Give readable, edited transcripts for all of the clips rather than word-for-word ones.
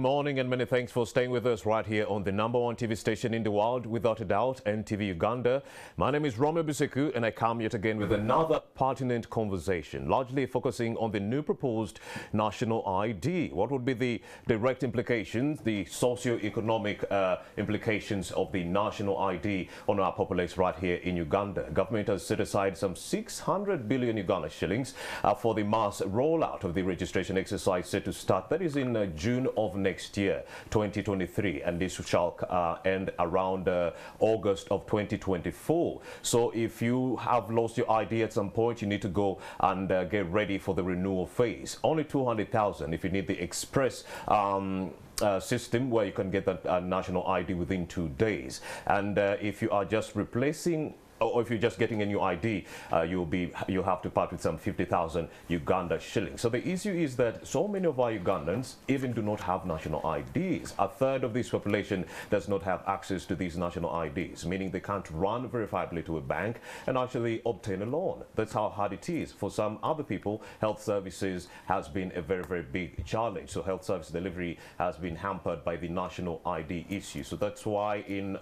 Morning and many thanks for staying with us right here on the #1 TV station in the world, without a doubt, NTV Uganda. My name is Romeo Biseku and I come yet again with another pertinent conversation, largely focusing on the new proposed national ID. What would be the direct implications, the socio-economic implications of the national ID on our populace right here in Uganda? Government has set aside some 600 billion Uganda shillings for the mass rollout of the registration exercise set to start. That is in June of next year, 2023, and this shall end around August of 2024. So if you have lost your ID at some point, you need to go and get ready for the renewal phase. Only 200,000 if you need the express system where you can get that national ID within 2 days. And if you are just replacing, or if you're just getting a new ID, you have to part with some 50,000 Uganda shillings. So the issue is that so many of our Ugandans even do not have national IDs. A third of this population does not have access to these national IDs, meaning they can't run verifiably to a bank and actually obtain a loan. That's how hard it is. For some other people, health services has been a very, very big challenge. So health service delivery has been hampered by the national ID issue. So that's why in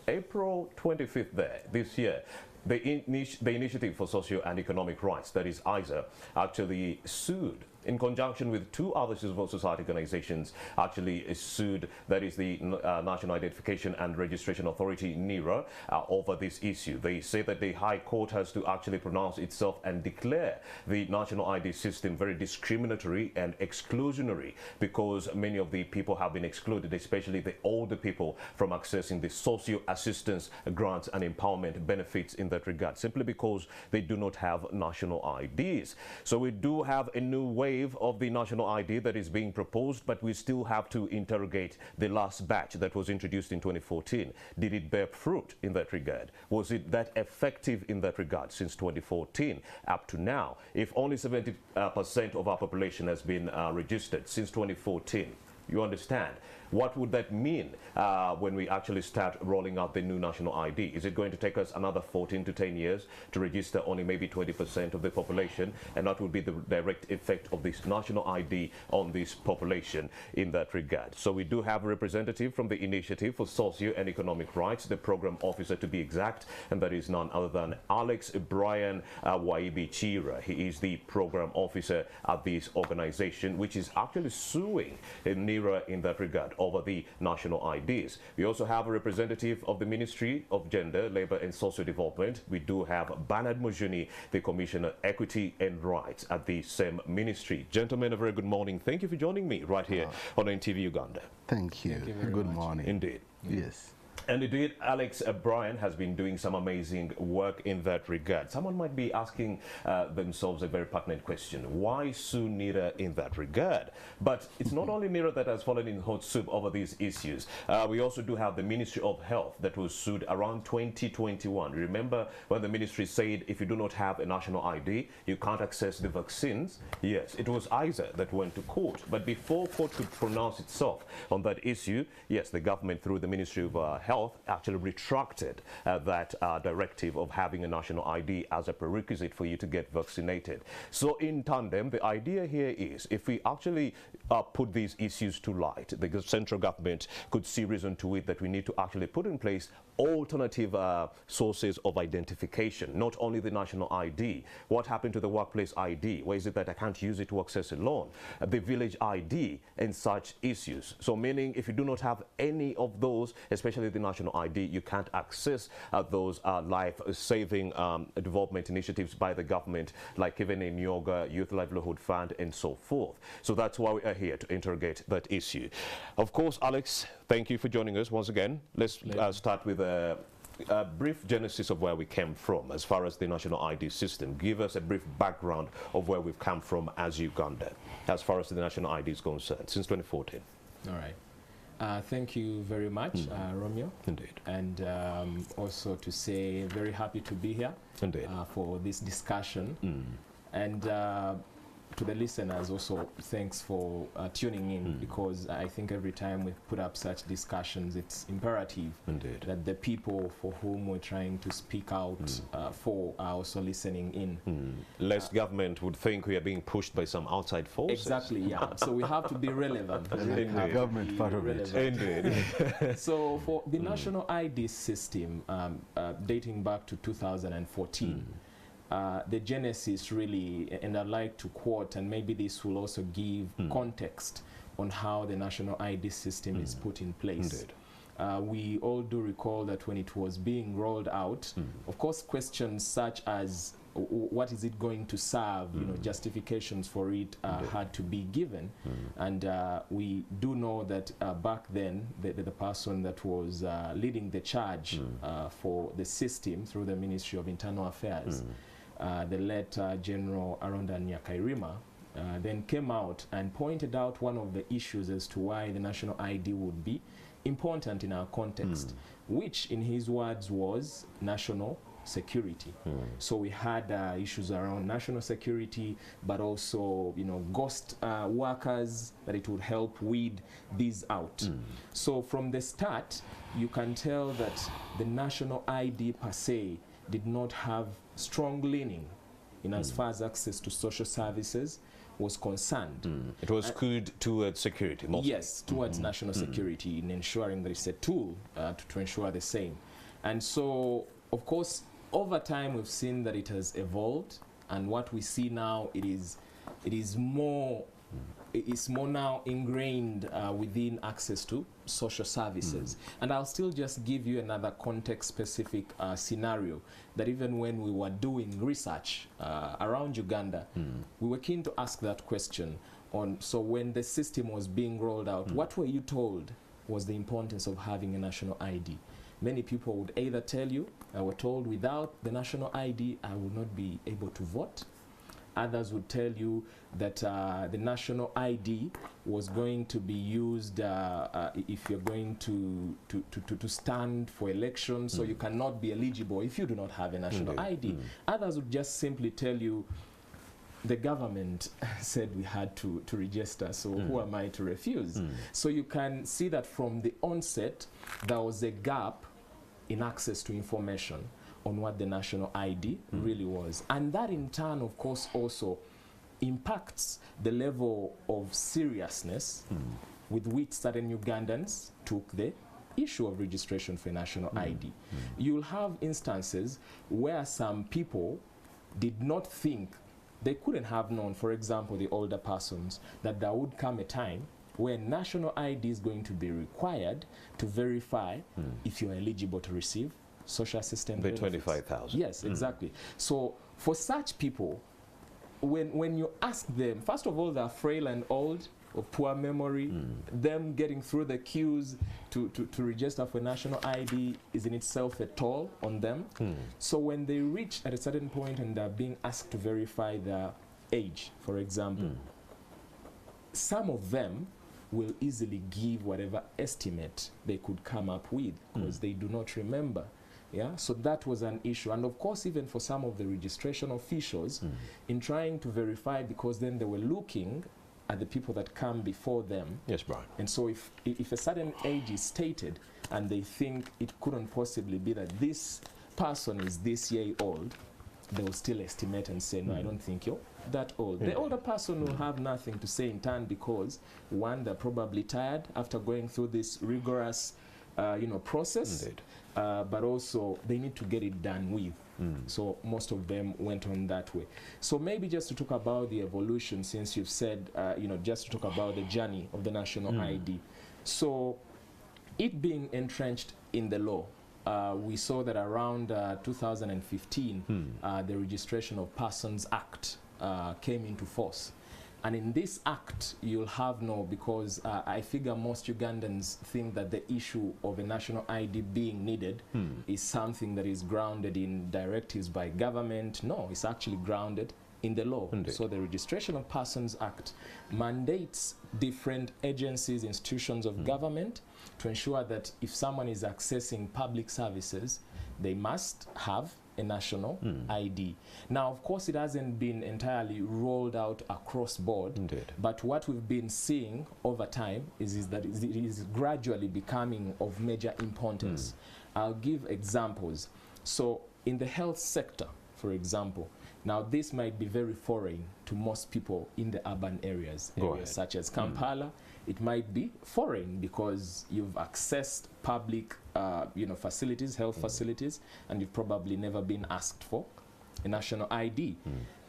April 25th this year, the Initiative for Socio and Economic Rights, that is ISA, actually sued in conjunction with two other civil society organizations, actually sued, that is the National Identification and Registration Authority, NIRA, over this issue. They say that the High Court has to actually pronounce itself and declare the national ID system very discriminatory and exclusionary, because many of the people have been excluded, especially the older people, from accessing the socio assistance grants and empowerment benefits in that regard, simply because they do not have national IDs. So we do have a new wave of the national ID that is being proposed, but we still have to interrogate the last batch that was introduced in 2014. Did it bear fruit in that regard? Was it that effective in that regard since 2014 up to now? If only 70% of our population has been registered since 2014, you understand? What would that mean when we actually start rolling out the new national ID? Is it going to take us another 14 to 10 years to register only maybe 20% of the population? And that would be the direct effect of this national ID on this population in that regard. So we do have a representative from the Initiative for Socio and Economic Rights, the program officer to be exact, and that is none other than Alex Brian Waibi Chira. He is the program officer at this organization, which is actually suing NIRA in that regard over the national IDs. We also have a representative of the Ministry of Gender, Labour and Social Development. We do have Bernard Mujuni, the Commissioner Equity and Rights at the same ministry. Gentlemen, a very good morning. Thank you for joining me right here on NTV Uganda. Thank you. Good morning. Indeed. Yes. And indeed, Alex Brian has been doing some amazing work in that regard. Someone might be asking themselves a very pertinent question. Why sue NIRA in that regard? But it's not only NIRA that has fallen in hot soup over these issues. We also do have the Ministry of Health that was sued around 2021. Remember when the ministry said if you do not have a national ID, you can't access the vaccines? Yes, it was ISA that went to court. But before court could pronounce itself on that issue, yes, the government through the Ministry of Health actually retracted that directive of having a national ID as a prerequisite for you to get vaccinated. So in tandem, the idea here is if we actually put these issues to light, the central government could see reason to it that we need to actually put in place alternative sources of identification, not only the national ID. What happened to the workplace ID? Why is it that I can't use it to access a loan? The village ID and such issues. So meaning if you do not have any of those, especially the national ID, you can't access those life-saving development initiatives by the government, like even in Yoga, Youth Livelihood Fund, and so forth. So that's why we are here to interrogate that issue. Of course, Alex, thank you for joining us once again. Let's start with a brief genesis of where we came from as far as the national ID system. Give us a brief background of where we've come from as Uganda, as far as the national ID is concerned, since 2014. All right. Thank you very much, Romeo. Indeed. And also to say very happy to be here Indeed. For this discussion. And to the listeners also, thanks for tuning in, because I think every time we put up such discussions, it's imperative that the people for whom we're trying to speak out for are also listening in. Lest government would think we are being pushed by some outside forces. Exactly, yeah. So we have to be relevant. The government part of it. Indeed. So for the national ID system, dating back to 2014, the genesis really, and I'd like to quote, and maybe this will also give context on how the national ID system is put in place. We all do recall that when it was being rolled out, of course, questions such as what is it going to serve, you know, justifications for it had to be given. And we do know that back then, the person that was leading the charge for the system through the Ministry of Internal Affairs, the late General Aronda Nyakairima, then came out and pointed out one of the issues as to why the national ID would be important in our context, which in his words was national security. So we had issues around national security, but also, you know, ghost workers, that it would help weed these out. So from the start, you can tell that the national ID per se did not have strong leaning in as far as access to social services was concerned. It was skewed towards security mostly. Yes, towards national security, in ensuring that it's a tool to ensure the same. And so, of course, over time we've seen that it has evolved, and what we see now, it is more now ingrained within access to social services. And I'll still just give you another context-specific scenario, that even when we were doing research around Uganda, we were keen to ask that question on, so when the system was being rolled out, what were you told was the importance of having a national ID? Many people would either tell you, I was told without the national ID, I would not be able to vote. Others would tell you that the national ID was going to be used if you're going to stand for elections, so you cannot be eligible if you do not have a national ID. Others would just simply tell you, the government said we had to register, so who am I to refuse? So you can see that from the onset, there was a gap in access to information on what the national ID really was. And that in turn, of course, also impacts the level of seriousness with which certain Ugandans took the issue of registration for national ID. You'll have instances where some people did not think, they couldn't have known, for example, the older persons, that there would come a time where national ID is going to be required to verify if you're eligible to receive social assistance benefits. 25,000. Yes, exactly. So for such people, when you ask them, first of all, they're frail and old, of poor memory, them getting through the queues to register for national ID is in itself a toll on them. So when they reach at a certain point and they're being asked to verify their age, for example, some of them will easily give whatever estimate they could come up with, because they do not remember. Yeah, so that was an issue. And of course, even for some of the registration officials, in trying to verify, because then they were looking at the people that come before them. Yes, Brian. And so if a certain age is stated and they think it couldn't possibly be that this person is this year old, they will still estimate and say, no, I don't think you're that old. The older person will have nothing to say in turn, because one, they're probably tired after going through this rigorous process, but also they need to get it done with. So most of them went on that way. So maybe just to talk about the evolution, since you've said, just to talk about the journey of the national ID. So it being entrenched in the law, we saw that around 2015, the Registration of Persons Act came into force. And in this act, you'll have because I figure most Ugandans think that the issue of a national ID being needed is something that is grounded in directives by government. No, it's actually grounded in the law. Indeed. So the Registration of Persons Act mandates different agencies, institutions of government to ensure that if someone is accessing public services, they must have a national ID. Now, of course, it hasn't been entirely rolled out across board. Indeed. But what we've been seeing over time is that it is gradually becoming of major importance. I'll give examples. So in the health sector, for example, now this might be very foreign to most people in the urban areas such as Kampala. It might be foreign because you've accessed public facilities, health facilities, and you've probably never been asked for a national ID.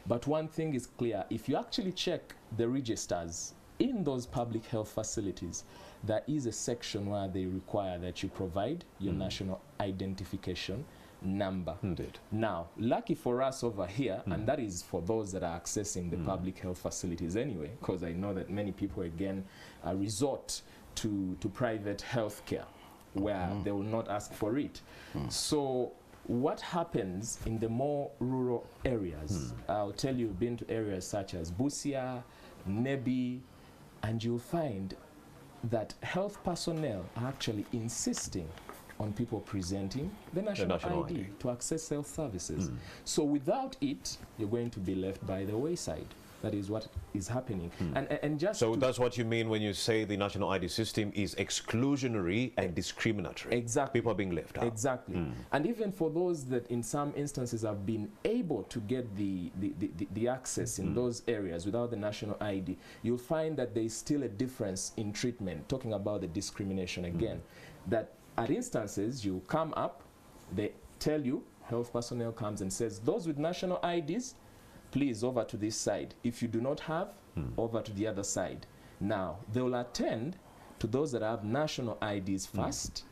But one thing is clear: if you actually check the registers in those public health facilities, there is a section where they require that you provide your national identification number. Indeed. Now, lucky for us over here, and that is for those that are accessing the public health facilities anyway, because I know that many people again resort to private health care where they will not ask for it. So what happens in the more rural areas, I'll tell you, been to areas such as Busia, Nebi, and you'll find that health personnel are actually insisting on people presenting the national ID to access health services. So without it, you're going to be left by the wayside. That is what is happening. And just so that's what you mean when you say the national ID system is exclusionary and discriminatory. Exactly. People are being left out. Exactly. And even for those that in some instances have been able to get the access in those areas without the national ID, you'll find that there is still a difference in treatment, talking about the discrimination again, that at instances you come up, they tell you, health personnel comes and says, those with national IDs, please over to this side. If you do not have, over to the other side. Now, they will attend to those that have national IDs first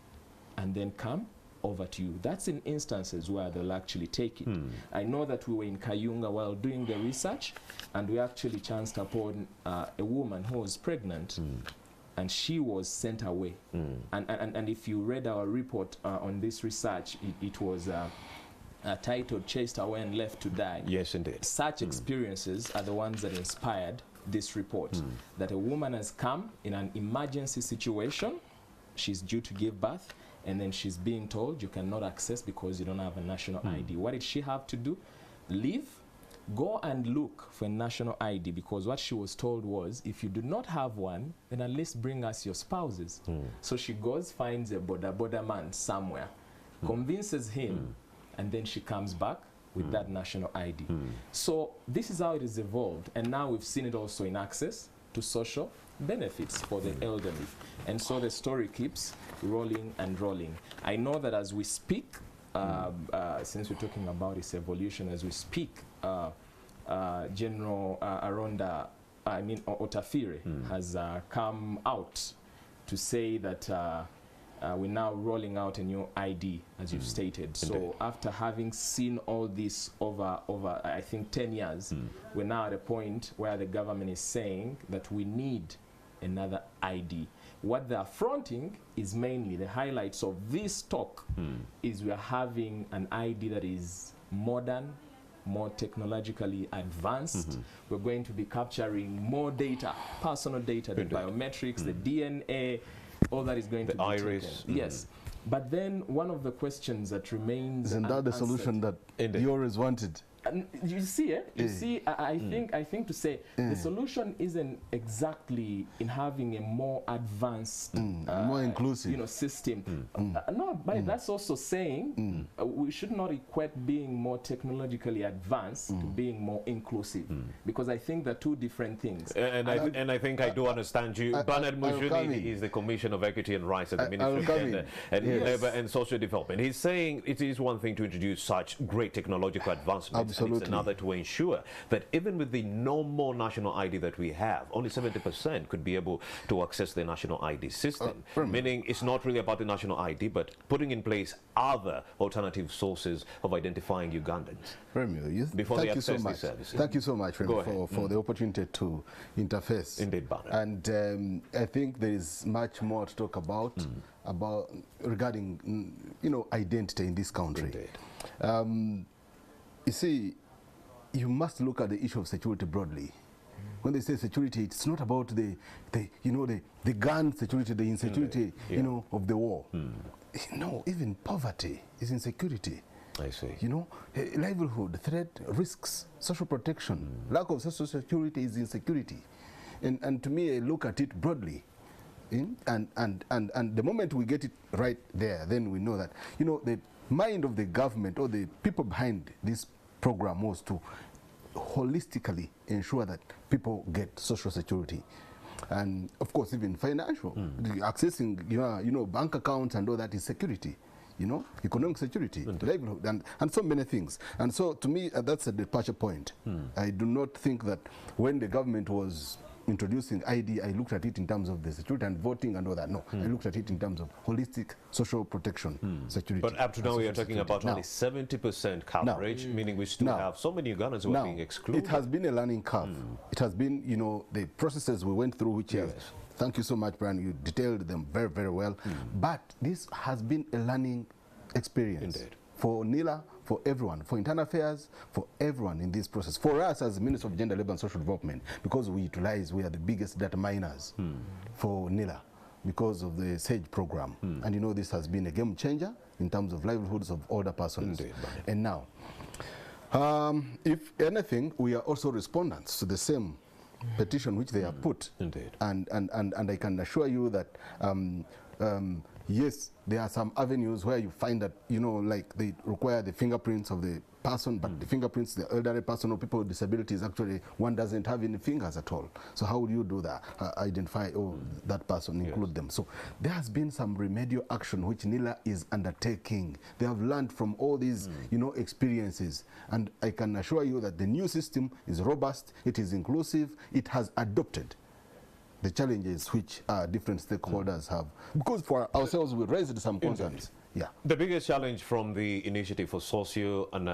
and then come over to you. That's in instances where they'll actually take it. I know that we were in Kayunga while doing the research, and we actually chanced upon a woman who was pregnant, and she was sent away. And if you read our report on this research, it was titled "Chased Away and Left to Die." Yes, indeed. Such experiences are the ones that inspired this report, that a woman has come in an emergency situation, she's due to give birth, and then she's being told you cannot access because you don't have a national ID. What did she have to do? Leave, go and look for a national ID, because what she was told was, if you do not have one, then at least bring us your spouses. So she goes, finds a border man somewhere, convinces him, and then she comes back with that national ID. So this is how it is evolved, and now we've seen it also in access to social benefits for the elderly. And so the story keeps rolling and rolling. I know that as we speak, since we're talking about its evolution, as we speak, General Aronda, Otafire, has come out to say that we're now rolling out a new ID, as you've stated. So after having seen all this over I think 10 years, we're now at a point where the government is saying that we need another ID. What they're fronting is mainly the highlights of this talk is we're having an ID that is modern, more technologically advanced. We're going to be capturing more data, personal data, the biometrics, the DNA, all that is going to be iris. taken. Yes. But then one of the questions that remains Isn't that the solution that you always wanted? And you see, you see, I think to say the solution isn't exactly in having a more advanced, more inclusive, system. No, but that's also saying we should not equate being more technologically advanced to being more inclusive, because I think they're two different things. And I think I do understand you. Bernard Mujuni is the Commissioner of Equity and Rights at the Ministry of Labour and Social Development. He's saying it is one thing to introduce such great technological advancements. Absolutely. And it's another to ensure that even with the normal national ID that we have, only 70% could be able to access the national ID system. Meaning it's not really about the national ID, but putting in place other alternative sources of identifying Ugandans. Before they access these services. Thank you so much, Remy, for the opportunity to interface. Indeed, Bernard. And I think there is much more to talk about, regarding, identity in this country. Indeed. You see, you must look at the issue of security broadly. When they say security, it's not about the gun security, the insecurity, of the war. No, even poverty is insecurity. I see. You know, livelihood, threat, risks, social protection, lack of social security is insecurity. And to me, I look at it broadly. And the moment we get it right there, then we know that, you know, the mind of the government or the people behind this program was to holistically ensure that people get social security. And of course, even financial, accessing, you know, bank accounts and all that is security. You know, economic security, livelihood, and so many things. And so, to me, that's a departure point. I do not think that when the government was introducing ID, I looked at it in terms of the security and voting and all that. No, I looked at it in terms of holistic social protection, security. But up to now, we are talking about now, only 70% coverage, meaning we still have so many Ugandans who are being excluded. It has been a learning curve. It has been, you know, the processes we went through, which have, thank you so much, Brian, you detailed them very, very well. But this has been a learning experience. Indeed. For NILA, for everyone, for internal affairs, for everyone in this process. For us as Minister of Gender, Labour and Social Development, because we are the biggest data miners for NILA because of the SAGE program. And you know, this has been a game changer in terms of livelihoods of older persons. Indeed. And now, if anything, we are also respondents to the same petition which they have put. Indeed. And I can assure you that yes, there are some avenues where you find that, you know, like they require the fingerprints of the person, but the fingerprints, the elderly person or people with disabilities, actually one doesn't have any fingers at all. So how would you do that? Identify, that person, include them. So there has been some remedial action which NILA is undertaking. They have learned from all these, you know, experiences. And I can assure you that the new system is robust, it is inclusive, it has adopted the challenges which different stakeholders have. Because for ourselves, we raised some concerns. Yeah. The biggest challenge from the Initiative for Socio and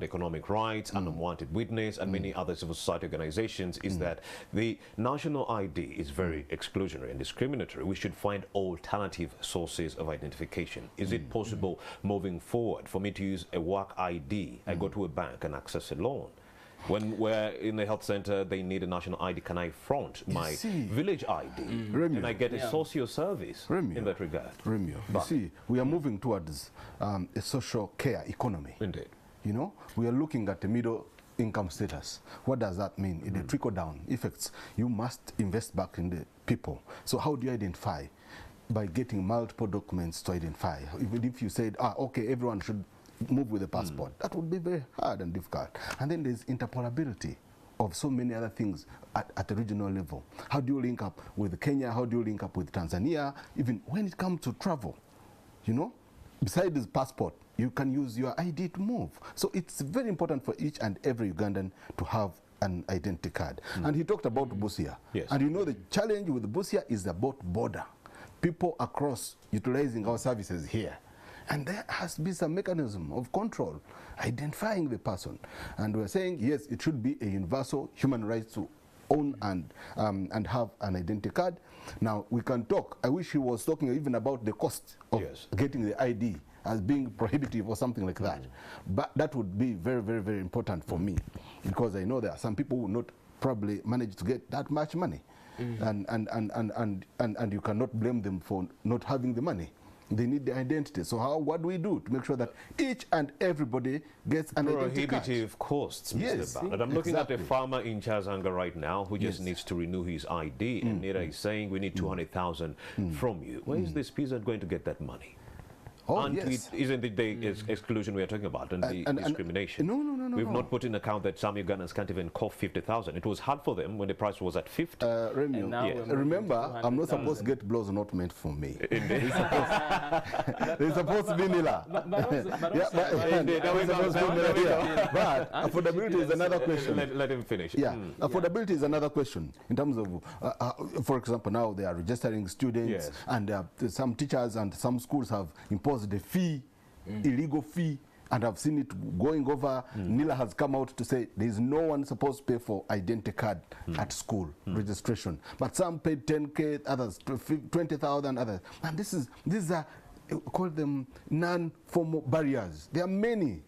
Economic Rights, and Unwanted Witness, and many other civil society organizations is that the national ID is very exclusionary and discriminatory. We should find alternative sources of identification. Is it possible moving forward for me to use a work ID? I go to a bank and access a loan. When we're in the health center, they need a national ID. Can I front my village ID? And I get a socio service in that regard? You see, we are moving towards a social care economy. Indeed. You know, we are looking at the middle income status. What does that mean? In the trickle-down effects, you must invest back in the people. So how do you identify? By getting multiple documents to identify. Even if you said, okay, everyone should move with a passport, that would be very hard and difficult. And then there's interpolability of so many other things at the regional level. How do you link up with Kenya? How do you link up with Tanzania? Even when it comes to travel, you know, besides this passport, you can use your ID to move. So it's very important for each and every Ugandan to have an identity card. And he talked about Busia. Yes. And you know, the challenge with Busia is about border. People across utilizing our services here. And there has to be some mechanism of control, identifying the person. And we're saying, yes, it should be a universal human right to own and have an identity card. Now, we can talk. I wish he was talking even about the cost of getting the ID as being prohibitive or something like that. But that would be very, very, very important for me, because I know there are some people who not probably manage to get that much money. And you cannot blame them for not having the money. They need the identity. So what do we do to make sure that each and everybody gets an identity card? Prohibitive costs, Mr. Yes, Barnett. I'm looking at a farmer in Chazanga right now who just needs to renew his ID, and Nira is saying we need 200,000 from you. Where is this peasant going to get that money? Isn't it the exclusion we are talking about and the discrimination? No. We've not put in account that some Ugandans can't even cough 50,000. It was hard for them when the price was at 50. Remember, I'm not supposed to get blows not meant for me. They're supposed to be Nila. But affordability is another question. Let him finish. Affordability is another question in terms of, for example, now they are registering students, and some teachers and some schools have imposed a fee, illegal fee, and I've seen it going over. NILA has come out to say there is no one supposed to pay for identity card at school registration. But some paid 10K, others 20,000, others. And these are, call them non-formal barriers. There are many.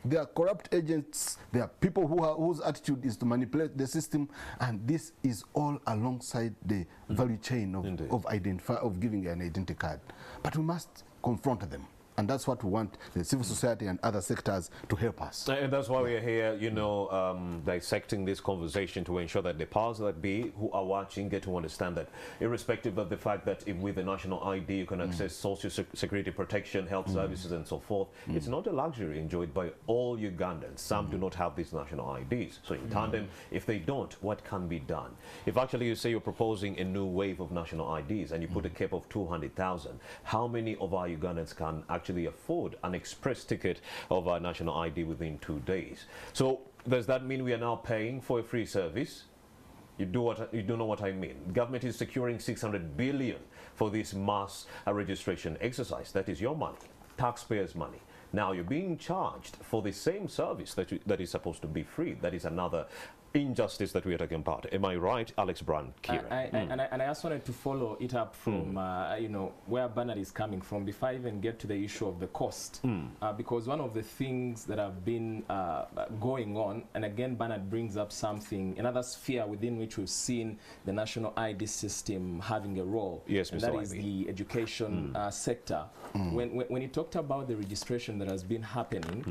There are corrupt agents. There are people whose attitude is to manipulate the system. And this is all alongside the value chain of giving an identity card. But we must confront them. And that's what we want the civil society and other sectors to help us. And that's why we're here, you know, dissecting this conversation to ensure that the powers that be who are watching get to understand that, irrespective of the fact that if with the national ID you can access social security protection, health services and so forth, it's not a luxury enjoyed by all Ugandans. Some do not have these national IDs. So in tandem, if they don't, what can be done? If actually you say you're proposing a new wave of national IDs and you put a cap of 200,000, how many of our Ugandans can actually afford an express ticket of our national ID within 2 days? So does that mean we are now paying for a free service? You do know what I mean. Government is securing 600 billion for this mass registration exercise. That is your money, taxpayers' money. Now you're being charged for the same service that is supposed to be free. That is another injustice that we are talking about. Am I right, Alex Brand? And I just wanted to follow it up from you know, where Bernard is coming from before I even get to the issue of the cost, because one of the things that have been going on, and again Bernard brings up something, another sphere within which we've seen the national ID system having a role, yes, and Mr. that is the education sector. When he talked about the registration that has been happening,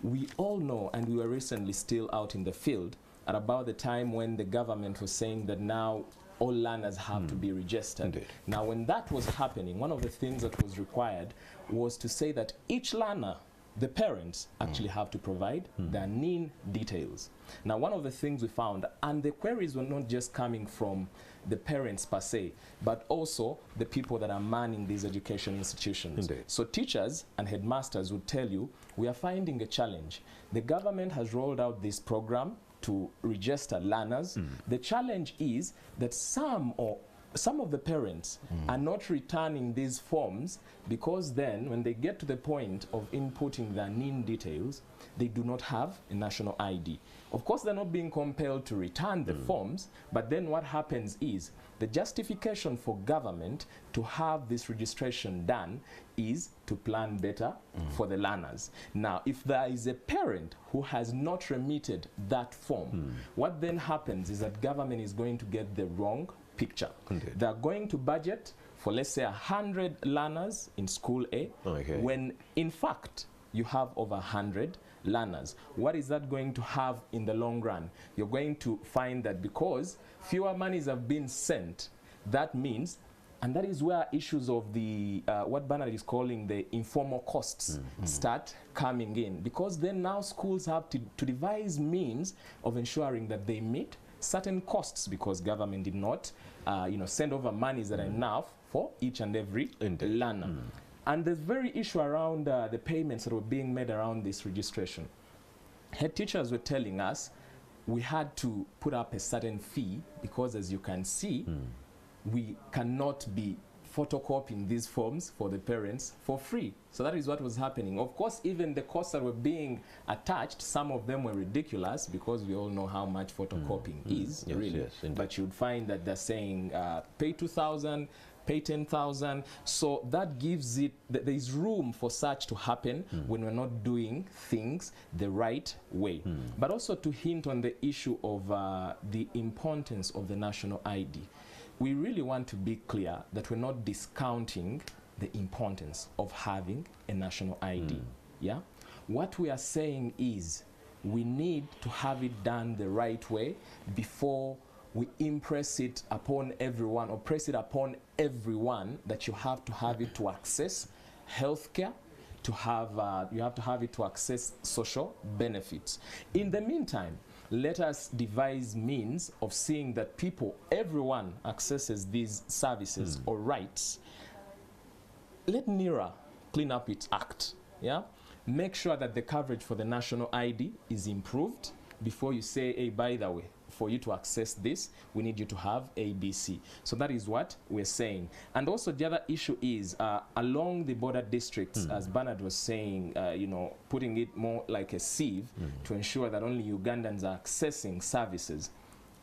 we all know, and we were recently still out in the field at about the time when the government was saying that now all learners have to be registered. Indeed. Now, when that was happening, one of the things that was required was to say that each learner, the parents, actually have to provide their NIN details. Now, one of the things we found, and the queries were not just coming from the parents per se, but also the people that are manning these education institutions. Indeed. So teachers and headmasters would tell you, we are finding a challenge. The government has rolled out this program to register learners. The challenge is that some of the parents are not returning these forms, because then when they get to the point of inputting their NIN details, they do not have a national ID. Of course, they're not being compelled to return the forms, but then what happens is the justification for government to have this registration done is to plan better for the learners. Now, if there is a parent who has not remitted that form, what then happens is that government is going to get the wrong picture. Indeed. They're going to budget for, let's say, 100 learners in school A, when in fact you have over 100 learners. What is that going to have in the long run? You're going to find that because fewer monies have been sent, that means, and that is where issues of the what Bernard is calling the informal costs start coming in, because then now schools have to devise means of ensuring that they meet certain costs, because government did not you know, send over monies that are enough for each and every learner. And the very issue around the payments that were being made around this registration, head teachers were telling us we had to put up a certain fee, because as you can see, we cannot be photocopying these forms for the parents for free. So that is what was happening. Of course, even the costs that were being attached, some of them were ridiculous, because we all know how much photocopying is, really. Yes, but you'd find that they're saying pay 2,000, pay 10,000. So that gives it, there is room for such to happen when we're not doing things the right way. But also to hint on the issue of the importance of the national ID. We really want to be clear that we're not discounting the importance of having a national ID. Yeah? What we are saying is we need to have it done the right way before we impress it upon everyone, or press it upon everyone, that you have to have it to access healthcare, to have you have to have it to access social benefits. In the meantime, let us devise means of seeing that people, everyone accesses these services or rights. Let NERA clean up its act. Yeah? Make sure that the coverage for the national ID is improved before you say, hey, by the way, for you to access this, we need you to have ABC. So that is what we're saying. And also the other issue is along the border districts, as Bernard was saying, you know, putting it more like a sieve to ensure that only Ugandans are accessing services.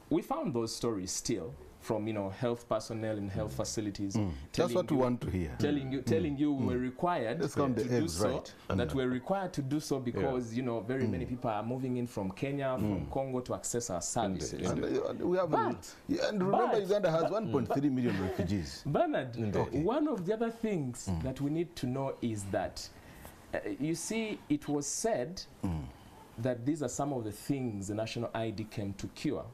We found those stories still from health personnel in health facilities. That's what we want to hear. Telling you we were required to do so. Right. That we're required to do so because very many people are moving in from Kenya, from Congo to access our services. And we have and remember, Uganda has 1.3 million refugees. Bernard, one of the other things that we need to know is that you see, it was said that these are some of the things the national ID came to cure.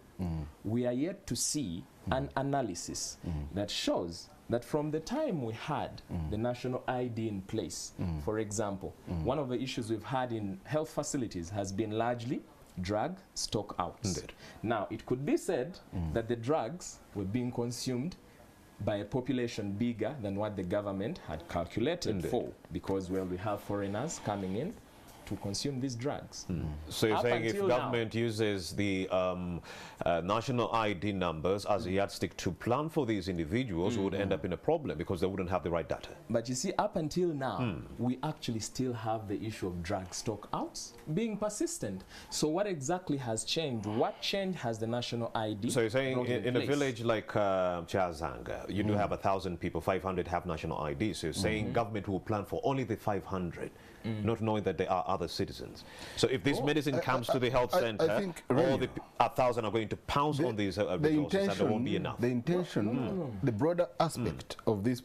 We are yet to see an analysis that shows that from the time we had the national ID in place, for example, one of the issues we've had in health facilities has been largely drug stock outs. Indeed. Now, it could be said that the drugs were being consumed by a population bigger than what the government had calculated for, because, well, we have foreigners coming in to consume these drugs. So you're Up saying if until government uses the national ID numbers as a yardstick to plan for these individuals, we would end up in a problem because they wouldn't have the right data. But you see, up until now, we actually still have the issue of drug stock outs being persistent. So what exactly has changed? What change has the national ID So you're saying brought in a place? village like Chazanga, you do have 1,000 people, 500 have national ID. So you're saying government will plan for only the 500, not knowing that there are other citizens. So if this medicine comes to the health center, I think all really, the 1,000 are going to pounce on these resources and there won't be enough. The intention, the broader aspect of this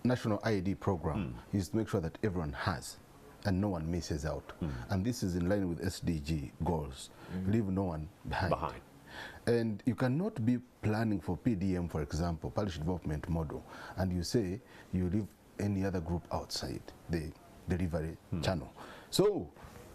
national ID program is to make sure that everyone has and no one misses out. And this is in line with SDG goals. Leave no one behind. And you cannot be planning for PDM, for example, Polish Development Model, and you say you leave any other group outside the delivery channel. So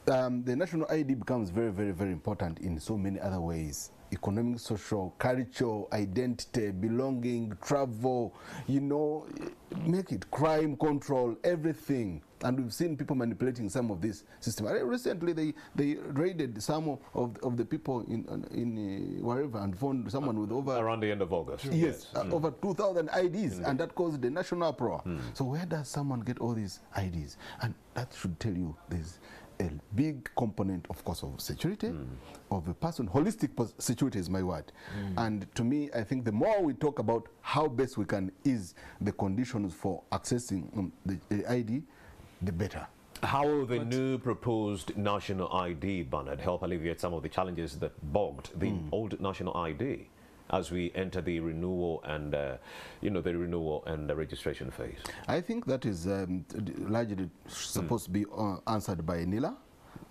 the national ID becomes very, very, very important in so many other ways. Economic, social, cultural, identity, belonging, travel, make it crime control, everything. And we've seen people manipulating some of this system. Recently, they raided some of the people in wherever and found someone with over... Around the end of August. Yes, over 2,000 IDs, and that caused the national uproar. So where does someone get all these IDs? And that should tell you there's a big component, of course, of security, of a person. Holistic security is my word. And to me, I think the more we talk about how best we can ease the conditions for accessing the ID, the better. How will the new proposed national ID, Bernard, help alleviate some of the challenges that bogged the old national ID as we enter the renewal and, the renewal and the registration phase? I think that is largely supposed to be answered by NILA.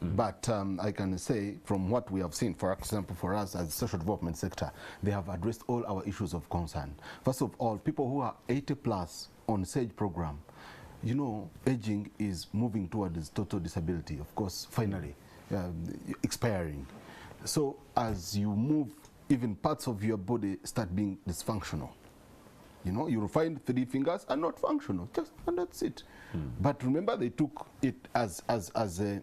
But I can say from what we have seen, for example, for us as social development sector, they have addressed all our issues of concern. First of all, people who are 80 plus on SAGE program, aging is moving towards total disability, of course, finally expiring. So as you move, even parts of your body start being dysfunctional. You'll find 3 fingers are not functional, and that's it. But remember, they took it as a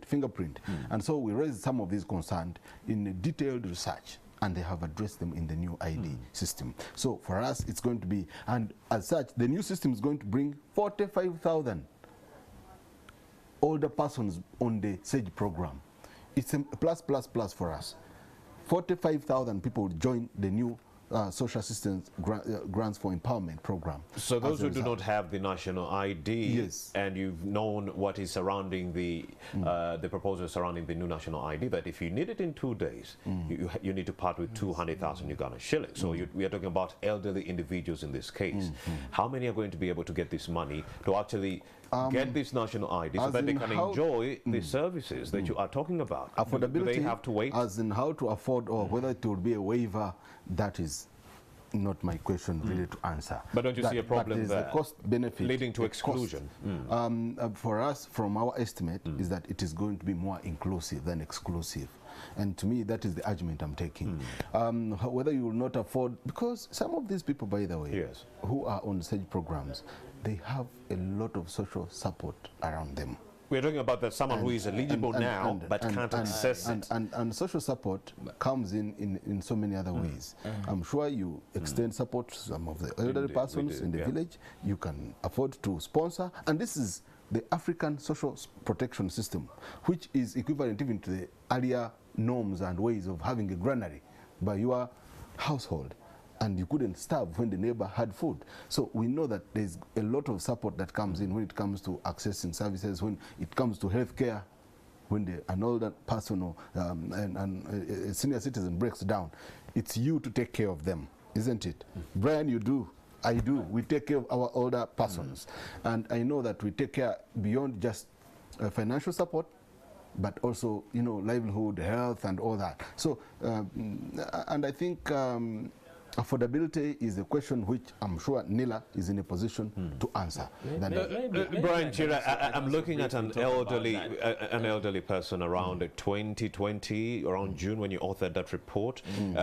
fingerprint. And so we raised some of these concerns in a detailed research, and they have addressed them in the new ID system. So for us, it's going to be, and as such, the new system is going to bring 45,000 older persons on the SAGE program. It's a plus for us. 45,000 people join the new social assistance grants for empowerment program. So those who do not have the national ID, and you've known what is surrounding the proposal surrounding the new national ID, that if you need it in 2 days, you need to part with 200,000 Ugandan shillings. So we are talking about elderly individuals in this case. How many are going to be able to get this money to actually get this national ID so that they can enjoy the services that you are talking about? Affordability, do they have to wait? As in how to afford, or whether it will be a waiver, that is not my question really to answer. But don't you see a problem there? The cost benefit leading to exclusion. For us, from our estimate, is that it is going to be more inclusive than exclusive. And to me, that is the argument I'm taking. Whether you will not afford, because some of these people, by the way, who are on SAGE programs, they have a lot of social support around them. We're talking about someone who is eligible now but can't access it. And social support comes in so many other ways. I'm sure you extend support to some of the elderly persons in the village. You can afford to sponsor. And this is the African social protection system, which is equivalent even to the earlier norms and ways of having a granary by your household. and you couldn't starve when the neighbor had food. So we know that there's a lot of support that comes in when it comes to accessing services, when it comes to healthcare, when an older person or and a senior citizen breaks down. It's you to take care of them, isn't it? Brian, you do. I do. We take care of our older persons. And I know that we take care beyond just financial support, but also, you know, livelihood, health, and all that. So, and I think affordability is a question which I'm sure Nila is in a position to answer. Brian Chira, I'm looking at an elderly person around 2020, around June, when you authored that report,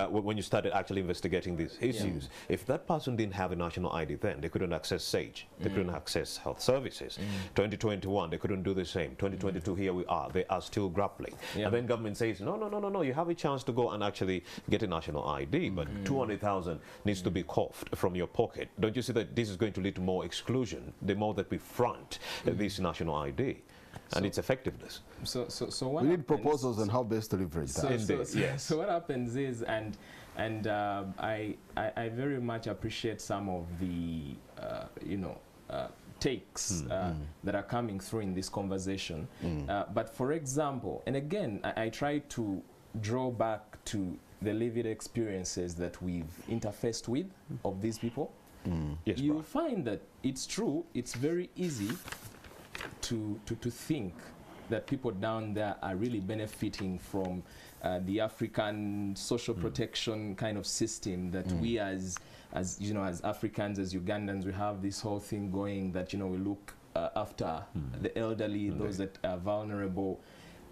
when you started actually investigating these issues. If that person didn't have a national ID then, they couldn't access SAGE, they couldn't access health services. 2021, they couldn't do the same. 2022, here we are, they are still grappling. And then government says, no, you have a chance to go and actually get a national ID, but 200,000 needs to be coughed from your pocket. Don't you see that this is going to lead to more exclusion, the more that we front this national ID and its effectiveness? So what we need proposals on how best to leverage that. So what happens is, and I very much appreciate some of the takes that are coming through in this conversation. But for example, and again, I try to draw back to the lived experiences that we've interfaced with of these people. Yes, you find that it's true, it's very easy to think that people down there are really benefiting from the African social protection kind of system that we as Africans, as Ugandans, we have this whole thing going that, we look after the elderly, those that are vulnerable.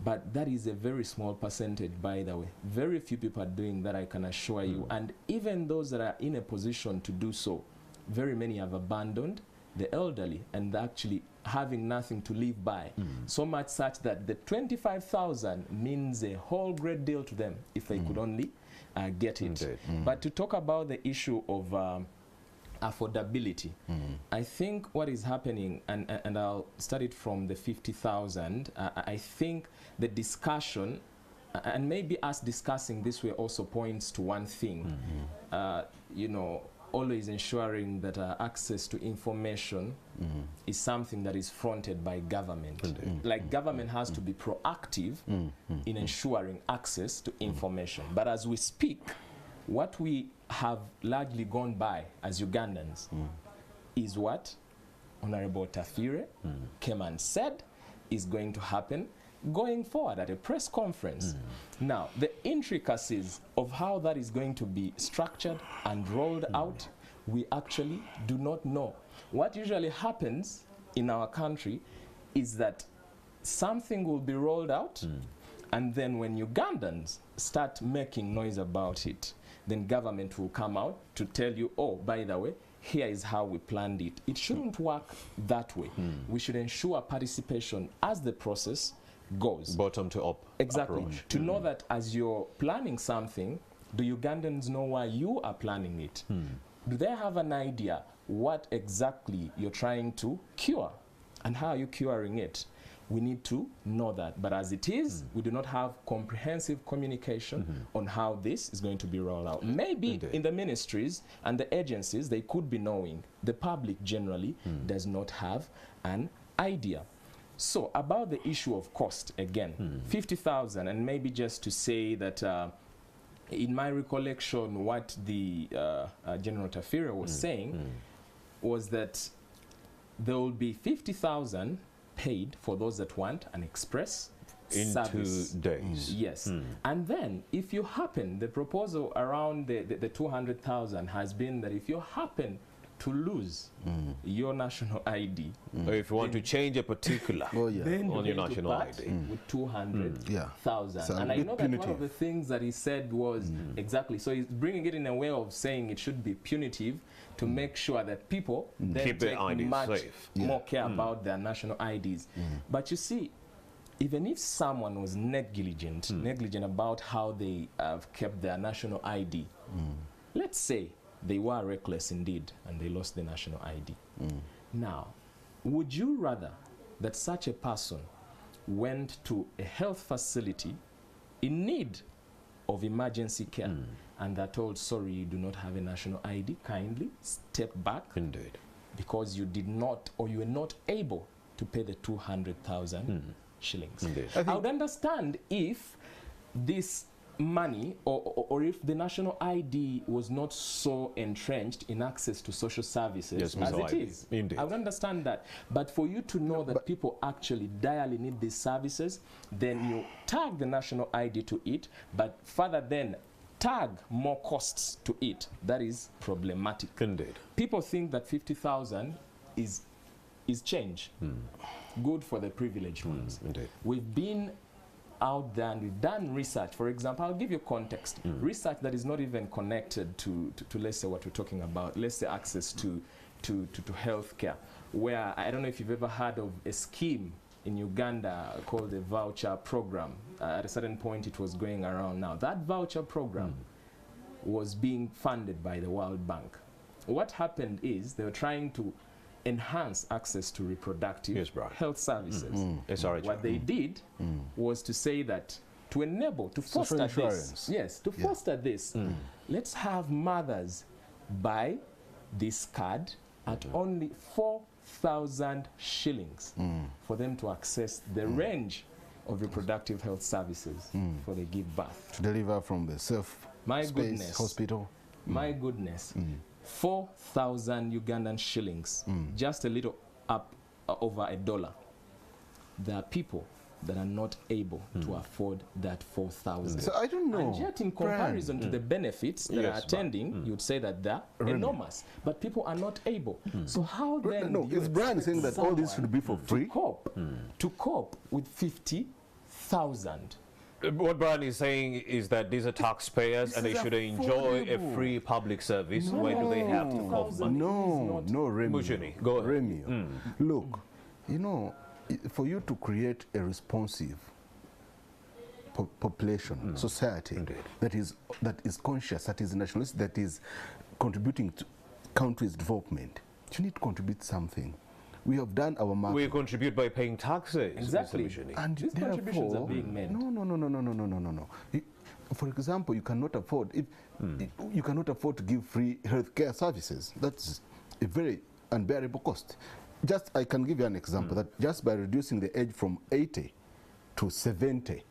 But that is a very small percentage, by the way. Very few people are doing that, I can assure you. And even those that are in a position to do so, very many have abandoned the elderly and actually having nothing to live by. So much such that the 25,000 means a whole great deal to them if they could only get it. But to talk about the issue of affordability, I think what is happening, and I'll start it from the 50,000, I think the discussion, and maybe us discussing this way also points to one thing, always ensuring that access to information is something that is fronted by government. Like government has to be proactive in ensuring access to information. But as we speak, what we have largely gone by as Ugandans is what Honorable Tafire came and said is going to happen going forward at a press conference. Now, the intricacies of how that is going to be structured and rolled out, we actually do not know. What usually happens in our country is that something will be rolled out, and then when Ugandans start making noise about it, then government will come out to tell you, oh, by the way, here is how we planned it. It shouldn't work that way. We should ensure participation as the process goes. Bottom to up Exactly. approach. To know that as you're planning something, do Ugandans know why you are planning it? Do they have an idea what exactly you're trying to cure? And how are you curing it? We need to know that. But as it is, we do not have comprehensive communication on how this is going to be rolled out. Maybe in the ministries and the agencies, they could be knowing. The public generally does not have an idea. So about the issue of cost, again, 50,000, and maybe just to say that in my recollection, what the General Tafire was saying was that there will be 50,000 paid for those that want an express in service. 2 days. Yes. And then if you happen, the proposal around the 200,000 has been that if you happen to lose your national ID, Or if you want to change a particular then on your you're going to national part ID. with 200,000. So And I know that punitive. one of the things that he said was exactly, so he's bringing it in a way of saying it should be punitive to make sure that people then Keep their take IDs much safe. more care about their national IDs. But you see, even if someone was negligent about how they have kept their national ID, let's say they were reckless indeed and they lost the national ID. Now, would you rather that such a person went to a health facility in need of emergency care, and they're told, sorry, you do not have a national ID, kindly step back. Indeed. Because you did not, or you were not able to pay the 200,000 shillings. Indeed. I would understand if this money, or if the national ID was not so entrenched in access to social services as it is. Indeed. I would understand that. But for you to know that people actually direly need these services, then you tag the national ID to it, but further then tag more costs to it. That is problematic. Indeed. People think that 50,000 is change. Good for the privileged ones. Indeed. We've been out there and we've done research. For example, I'll give you context. Research that is not even connected to let's say what we're talking about. Let's say access to healthcare, where I don't know if you've ever heard of a scheme in Uganda called the voucher program. At a certain point it was going around now. That voucher program was being funded by the World Bank. What happened is they were trying to enhance access to reproductive health services. What they did was to say that to enable, to foster this, foster this, let's have mothers buy this card at only 4,000 shillings for them to access the range of reproductive health services for they give birth. To deliver from the self-space hospital. My goodness. 4,000 Ugandan shillings, just a little up over $1. There are people that are not able to afford that 4,000. So I don't know. And yet in comparison to the benefits that are attending, you'd say that they're enormous, but people are not able. So how then do you is Brian saying that all this should be for free? To cope with 50,000. What Brian is saying is that these are taxpayers and they should enjoy a free public service. Why do they have to cost money? No, Remy. Mujini, go ahead. Remy, look, you know, for you to create a responsive population, society that is conscious, that is nationalist, that is contributing to country's development, you need to contribute something. We have done our market. We contribute by paying taxes. Exactly. And these contributions are being made. No. For example, you cannot afford you cannot afford to give free healthcare services. That's a very unbearable cost. Just I can give you an example that just by reducing the age from 80 to 70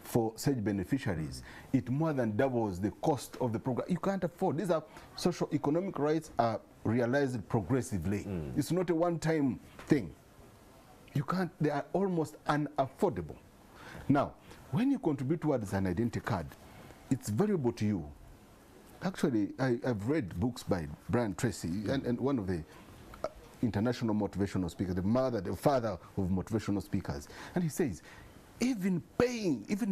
for such beneficiaries, it more than doubles the cost of the program. You can't afford. These are social economic rights are realized progressively. It's not a one-time thing. You can't, they are almost unaffordable. Now, when you contribute towards an identity card, it's valuable to you. Actually, I've read books by Brian Tracy, and one of the international motivational speakers, the father of motivational speakers, and he says, even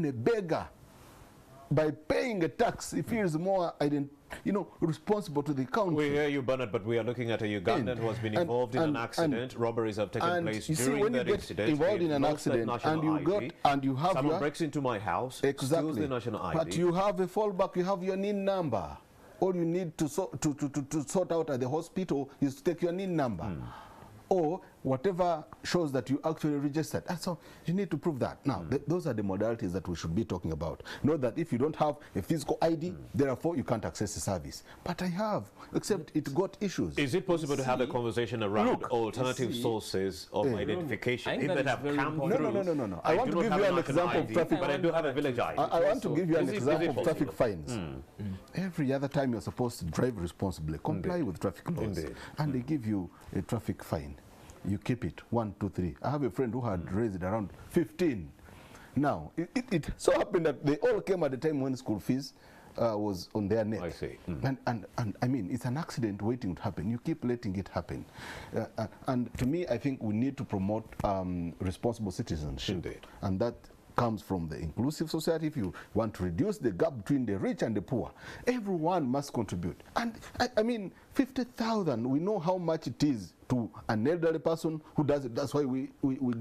a beggar, by paying a tax, he feels more, responsible to the country. We hear you, Bernard, but we are looking at a Ugandan who has been involved in an accident. Robberies have taken place during that incident. Involved in an accident, and you have someone breaks into my house, steals the national ID. But you have a fallback. You have your NIN number. All you need to sort out at the hospital is to take your NIN number. Or whatever shows that you actually registered. And so you need to prove that. Now, those are the modalities that we should be talking about. Not that if you don't have a physical ID, therefore you can't access the service. But I have, except it got issues. Is it possible to have a conversation around alternative sources of identification? If that have come through. No. I want to give you an example of traffic. But I do have a village ID. I want to give you an example of traffic fines. Every other time you're supposed to drive responsibly, comply with traffic laws. And they give you a traffic fine. You keep it, 1, 2, 3. I have a friend who had raised around 15. Now, it so happened that they all came at the time when school fees was on their neck. I see. And I mean, it's an accident waiting to happen. You keep letting it happen. And to me, I think we need to promote responsible citizenship. Indeed. And that comes from the inclusive society. If you want to reduce the gap between the rich and the poor, everyone must contribute. And I mean, 50,000, we know how much it is to an elderly person who does it. That's why we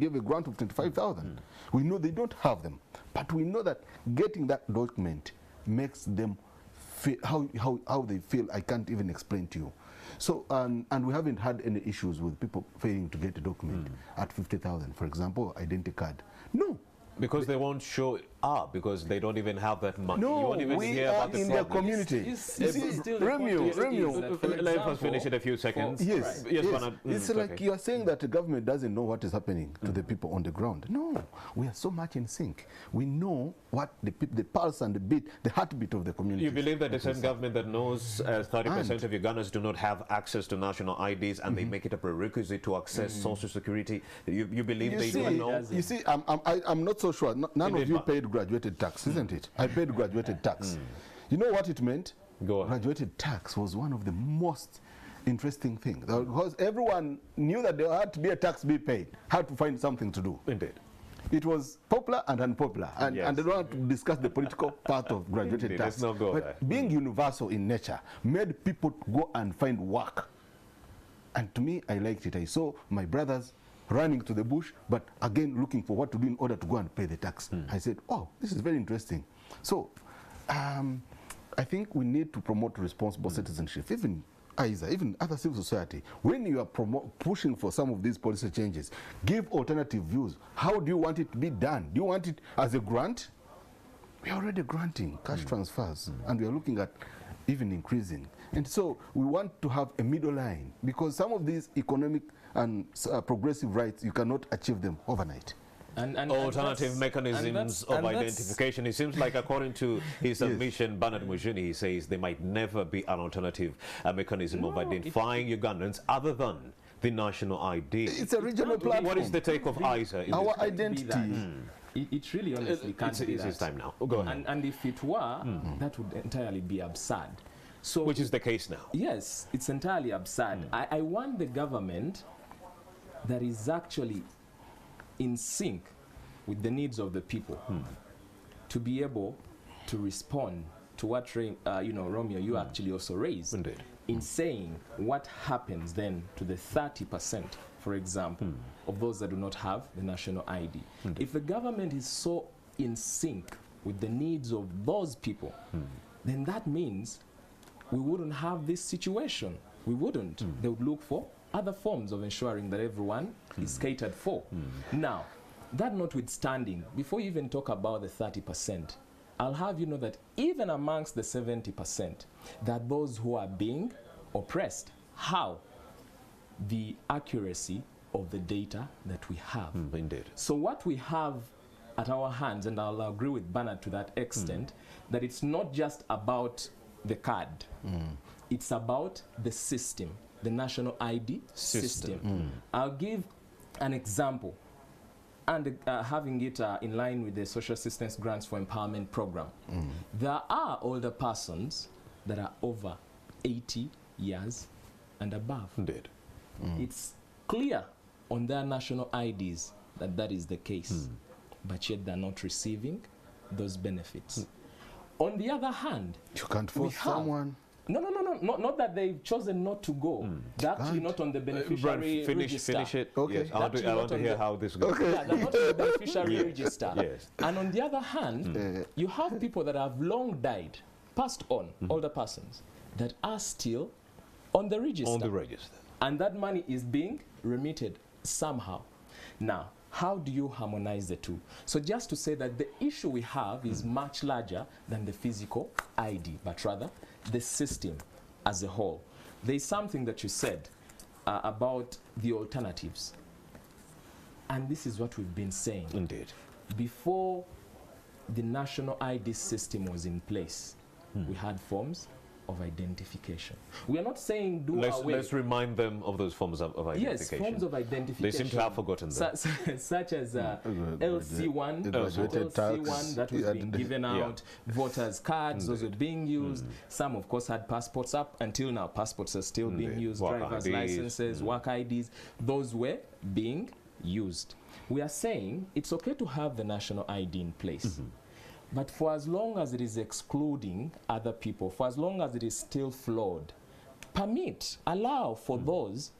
give a grant of 25,000. We know they don't have them, but we know that getting that document makes them feel how they feel. I can't even explain to you. So, and we haven't had any issues with people failing to get a document at 50,000. For example, identity card. No. Because they won't show are because they don't even have that money. No, you won't even we hear are about the in their problem. community. You You see, see, still the Remio, context is Remio, that, for Let us example, finish in a few seconds. Yes, Yes, yes. Bernard. It's Okay. like you are saying that the government doesn't know what is happening to the people on the ground. No, we are so much in sync. We know what the pulse and the beat, the heartbeat of the community. You believe that the same government that knows 30% of Ugandans do not have access to national IDs and they make it a prerequisite to access Social Security, you believe they don't know? You see, I'm not so sure. None Indeed, of you but- paid graduated tax, isn't it? I paid graduated tax. You know what it meant? Go on. Graduated tax was one of the most interesting things because everyone knew that there had to be a tax be paid, had to find something to do. Indeed. It was popular and unpopular, and Yes. they don't want to discuss the political part of graduated Indeed, tax. let's not go but there. being universal in nature made people go and find work. And to me, I liked it. I saw my brothers running to the bush, but again looking for what to do in order to go and pay the tax. I said, oh, this is very interesting. So I think we need to promote responsible citizenship, even ISA, even other civil society. When you are pushing for some of these policy changes, give alternative views. How do you want it to be done? Do you want it as a grant? We are already granting cash transfers, and we are looking at even increasing. And so we want to have a middle line, because some of these economic and progressive rights, you cannot achieve them overnight. And Alternative mechanisms of identification. It seems like, according to his submission, Bernard Mujuni, he says there might never be an alternative mechanism of identifying Ugandans other than the national ID. It's a regional platform. What is the take of ISA? In Our this case? identity. It really honestly can't be that. It's time now. Go ahead. And if it were, that would entirely be absurd. So Which is the case now. yes, it's entirely absurd. I want the government that is actually in sync with the needs of the people to be able to respond to what Romeo, you actually also raised. Indeed. In saying what happens then to the 30%, for example, of those that do not have the national ID. If the government is so in sync with the needs of those people, then that means we wouldn't have this situation. We wouldn't. They would look for other forms of ensuring that everyone is catered for. Now, that notwithstanding, before you even talk about the 30%, I'll have you know that even amongst the 70%, there are those who are being oppressed. How? The accuracy of the data that we have. Indeed. So what we have at our hands, and I'll agree with Bernard to that extent, that it's not just about the card. It's about the system, the national ID system. I'll give an example, and having it in line with the Social Assistance Grants for Empowerment Program. There are older persons that are over 80 years and above. Indeed. It's clear on their national IDs that that is the case, but yet they're not receiving those benefits. On the other hand, You can't force have- someone. not that they've chosen not to go. They're actually not on the beneficiary register. Finish it. Okay. Yes, I want to hear how this goes. Okay. Yeah, they're not on the beneficiary register. Yes. And on the other hand, you have people that have long died, passed on, older persons, that are still on the register. On the register. And that money is being remitted somehow. Now, how do you harmonize the two? So just to say that the issue we have is much larger than the physical ID, but rather the system as a whole. There is something that you said about the alternatives. And this is what we've been saying. Indeed. Before the national ID system was in place, we had forms of identification. We are not saying do away. Let's remind them of those forms of identification. Yes, forms of identification. They seem to have forgotten them. Such as LC1, Graduated tax. LC1 that was being given out, voters' cards, those were being used. Some, of course, had passports up until now. Passports are still being used, Work driver's IDs. licenses, work IDs. Those were being used. We are saying it's okay to have the national ID in place. But for as long as it is excluding other people, for as long as it is still flawed, allow for those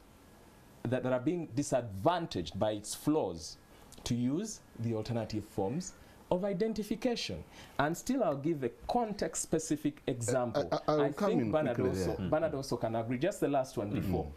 that are being disadvantaged by its flaws to use the alternative forms of identification. And still, I'll give a context-specific example. I'll I come think in Bernard quickly there. Bernard also can agree. Just the last one before.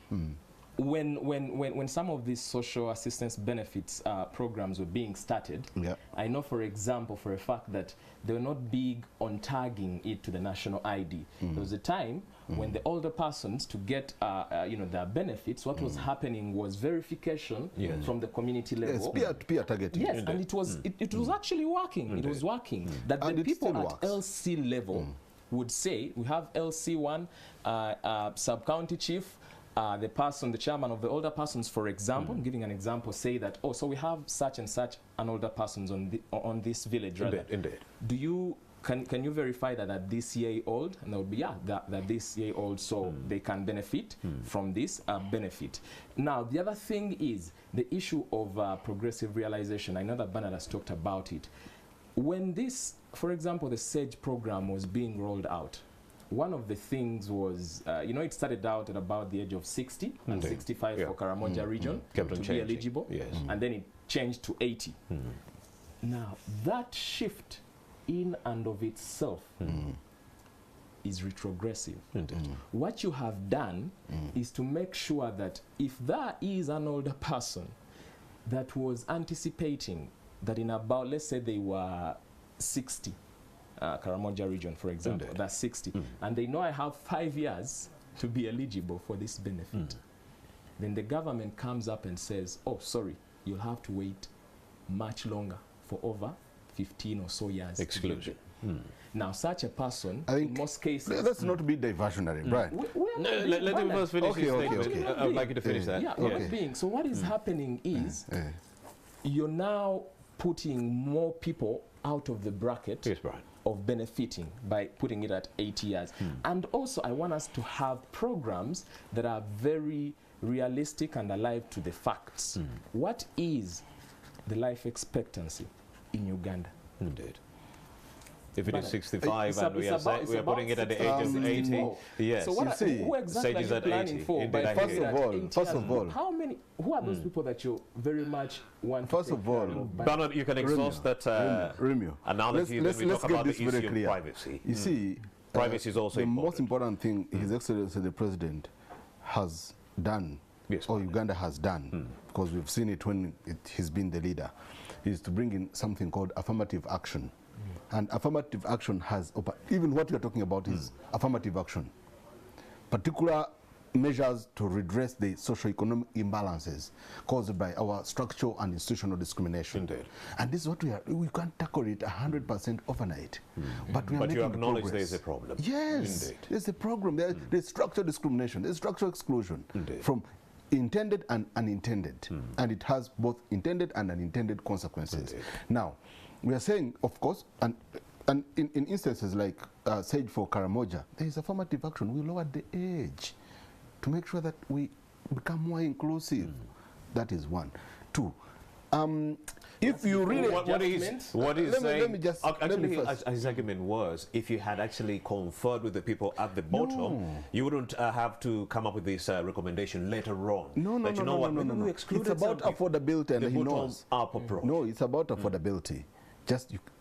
when some of these social assistance benefits programs were being started, Yeah. I know, for example, for a fact that they were not big on tagging it to the national ID. There was a time when the older persons, to get their benefits, what was happening was verification from the community level. Yes, peer targeting. Yes, and it was it was actually working. It was working. That And the it people still at works. LC level would say, we have LC1, sub-county chief, the chairman of the older persons, for example, I'm giving an example, say that, oh, so we have such and such an older persons on this village, rather. Indeed. Do you, can you verify that at this year old? And they would be, yeah, that this year old, so they can benefit from this benefit. Now, the other thing is the issue of progressive realization. I know that Bernard has talked about it. When this, for example, the SAGE program was being rolled out, one of the things was, it started out at about the age of 60 and 65 for Karamoja region to be eligible, and then it changed to 80. Now, that shift in and of itself is retrogressive. What you have done is to make sure that if there is an older person that was anticipating that in about, let's say they were 60, Karamoja region, for example, that's 60, and they know I have 5 years to be eligible for this benefit, then the government comes up and says, oh, sorry, you'll have to wait much longer for over 15 or so years. Exclusion. Now, such a person, I think in most cases... Let's not be diversionary, right? Let him first finish his statement. okay. I would like you to finish that. Yeah, we're not being. So what is happening is you're now putting more people out of the bracket of benefiting by putting it at 8 years. And also, I want us to have programs that are very realistic and alive to the facts. What is the life expectancy in Uganda? Indeed. If it is 65 it's and we are putting it at the age of 80, yes. So what who exactly are you planning for? By First of all, how many? Who are those people that you very much want? First of all, Bernard, you can exhaust that analogy. Let's when we talk about get this the very issue clear. of privacy. You see, privacy is also the important. most important thing His Excellency the President has done, or Uganda has done, because we've seen it when he's been the leader, is to bring in something called affirmative action. And affirmative action has, even what you're talking about is affirmative action. Particular measures to redress the socio-economic imbalances caused by our structural and institutional discrimination. Indeed. And this is what we can't tackle it 100% overnight. But we are making you acknowledge progress. there's a problem. Yes, Indeed. there's a problem. There's structural discrimination, there's structural exclusion from intended and unintended. And it has both intended and unintended consequences. Indeed. Now, we are saying, of course, and in instances like SAGE for Karamoja, there is affirmative action. We lowered the age to make sure that we become more inclusive. That is one. Two, if you really... What he's saying, let me just... Actually, his argument was, if you had actually conferred with the people at the bottom, you wouldn't have to come up with this recommendation later on. No. It's about affordability, and he knows. No, it's about affordability.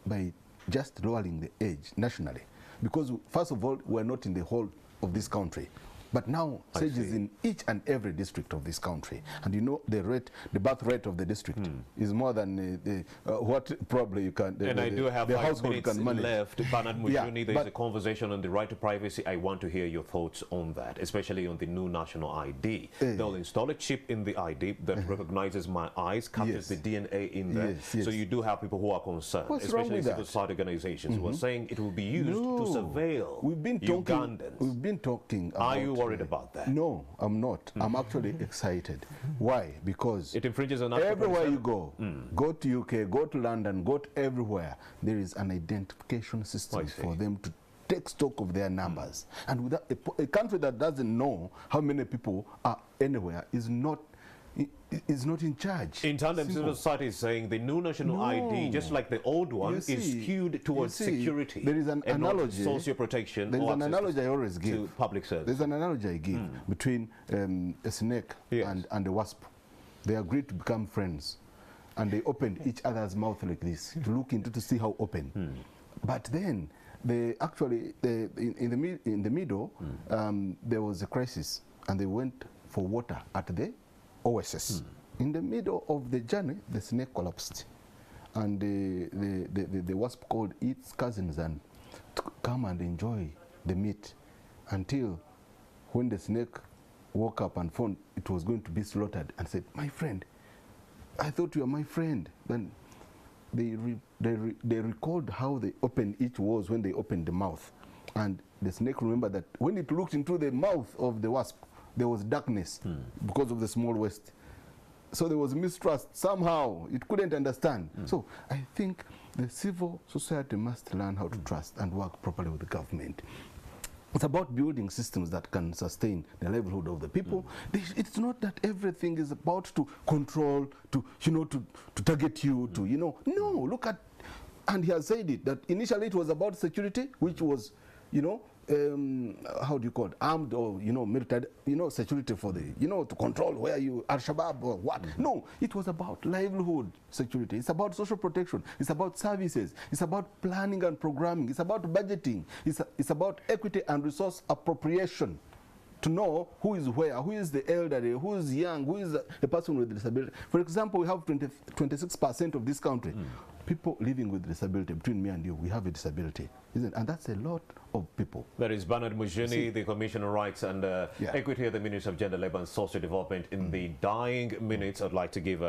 By just lowering the age nationally. Because, first of all, we're not in the whole of this country. But now, SAGE is in each and every district of this country. And you know, the birth rate of the district is more than what probably you can... And I do have 5 minutes left. Bernard Mujuni, there's a conversation on the right to privacy. I want to hear your thoughts on that, especially on the new national ID. They'll install a chip in the ID that recognizes my eyes, captures the DNA in there. So you do have people who are concerned, especially civil society organizations who are saying it will be used to surveil Ugandans. We've been talking about... Are you worried about that? No, I'm not. I'm actually excited. Why? Because it infringes on everywhere you go, go to UK, go to London, go to everywhere, there is an identification system for them to take stock of their numbers. And without a country that doesn't know how many people are anywhere is not in charge. In tandem, civil society is saying the new national ID, just like the old one, is skewed towards security. There is an analogy. Social protection. There is an analogy I always give to public service. There's an analogy I give between a snake and a wasp. They agreed to become friends, and they opened each other's mouth like this to look into to see how open. But then they actually in the middle there was a crisis, and they went for water at the oasis. In the middle of the journey, the snake collapsed. And the wasp called its cousins and come and enjoy the meat until when the snake woke up and found it was going to be slaughtered and said, "My friend, I thought you were my friend." Then they recalled how they opened each was when they opened the mouth. And the snake remembered that when it looked into the mouth of the wasp, there was darkness because of the small waist. So there was mistrust. Somehow it couldn't understand. So I think the civil society must learn how to trust and work properly with the government. It's about building systems that can sustain the livelihood of the people. It's not that everything is about to control, to target you, to No, look at, and he has said it, that initially it was about security, which was, how do you call it, armed or military, security for the, to control where you Al-Shabaab or what. No, it was about livelihood security. It's about social protection. It's about services. It's about planning and programming. It's about budgeting. It's about equity and resource appropriation. To know who is where, who is the elderly, who is young, who is a person with disability. For example, we have 26% of this country. People living with disability. Between me and you, we have a disability, isn't it? And that's a lot of people. That is Bernard Mujuni, the Commissioner of Rights and Equity at the Ministry of Gender, Labour and Social Development. In the dying minutes, I'd like to give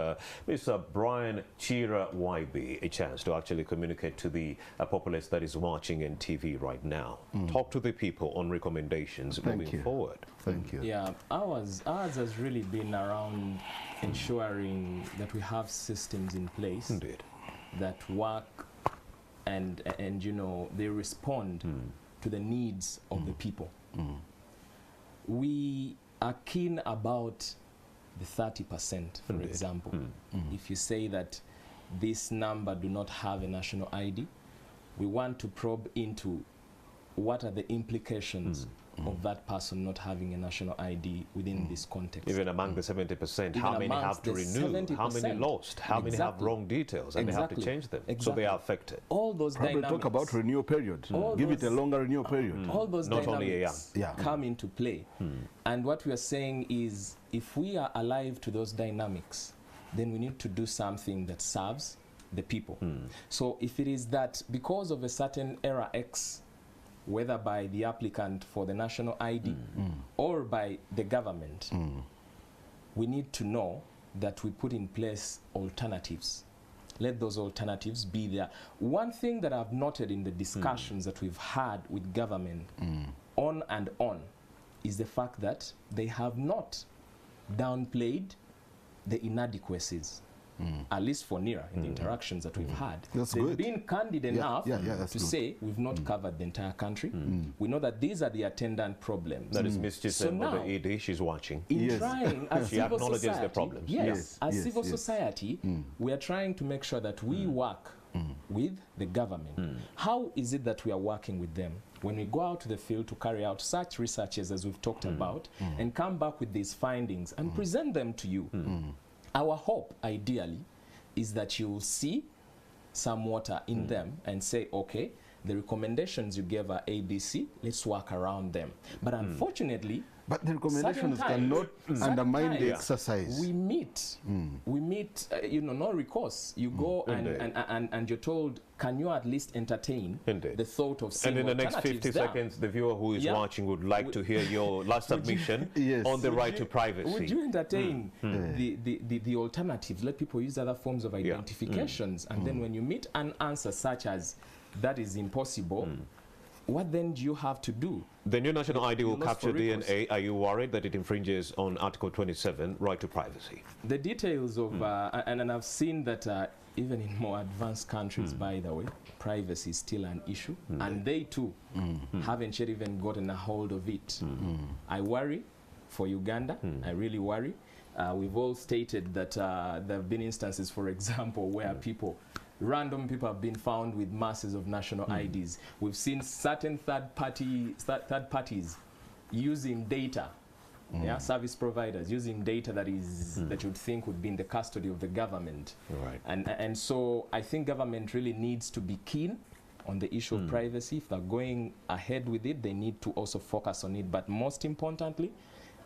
Mr. Brian Chira YB a chance to actually communicate to the populace that is watching in TV right now. Talk to the people on recommendations moving forward. Thank you. Yeah, ours has really been around ensuring that we have systems in place. Indeed. That work and they respond to the needs of the people. We are keen about the 30%, for example. If you say that this number do not have a national ID, we want to probe into what are the implications of that person not having a national ID within this context. Even among the 70%, how many have to renew? How many lost? How many have wrong details and they have to change them? So they are affected. All those Probably dynamics. talk about renewal period. Give it a longer renewal period. All those Not only dynamics come into play. And what we are saying is, if we are alive to those dynamics, then we need to do something that serves the people. So if it is that because of a certain era X, whether by the applicant for the national ID or by the government, we need to know that we put in place alternatives. Let those alternatives be there. One thing that I've noted in the discussions that we've had with government on and on is the fact that they have not downplayed the inadequacies. At least for NERA, in the interactions that we've had. They've been candid enough to say we've not covered the entire country. We know that these are the attendant problems. That is Ms. Chisel ED, she's watching. In trying, as she civil acknowledges society, the problems. As civil society, we are trying to make sure that we work with the government. How is it that we are working with them? When we go out to the field to carry out such researches as we've talked about and come back with these findings and present them to you. Our hope, ideally, is that you will see some water in them and say, okay, the recommendations you gave are ABC, let's work around them. But unfortunately, but the recommendations cannot undermine the exercise. We meet, no recourse. You go and you're told, can you at least entertain the thought of seeing and in the next 50 seconds, the viewer who is watching would like to hear your last submission on the right to privacy. Would you entertain the alternatives? Let people use other forms of identifications. And then when you meet an answer such as, that is impossible, what then do you have to do? The new national ID will capture DNA. Are you worried that it infringes on Article 27, right to privacy? The details of, and I've seen that even in more advanced countries, by the way, privacy is still an issue. And they too haven't yet even gotten a hold of it. I worry for Uganda. I really worry. We've all stated that there have been instances, for example, where random people have been found with masses of national IDs. We've seen certain third parties using data, service providers using data that you'd think would be in the custody of the government. And so I think government really needs to be keen on the issue of privacy. If they're going ahead with it, they need to also focus on it. But most importantly,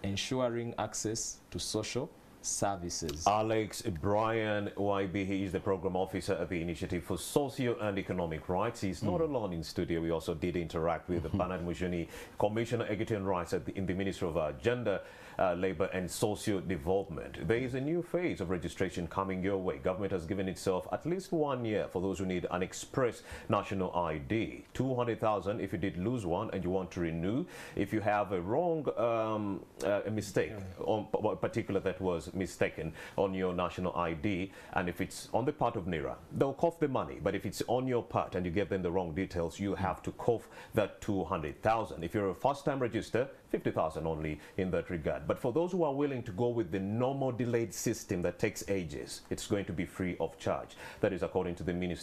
ensuring access to social services. Alex Brian YB, he is the program officer at the Initiative for Socio and Economic Rights. He's not alone in studio. We also did interact with Bernard Mujuni, Commissioner Equity and Rights in the Ministry of Gender, Labour and Socio Development. There is a new phase of registration coming your way. Government has given itself at least 1 year for those who need an express national ID. 200,000 if you did lose one and you want to renew. If you have a wrong a mistake on particular that was mistaken on your national ID, and if it's on the part of NIRA, they'll cough the money. But if it's on your part and you give them the wrong details, you have to cough that 200,000. If you're a first-time register, 50,000 only in that regard. But for those who are willing to go with the normal delayed system that takes ages, it's going to be free of charge. That is according to the Ministry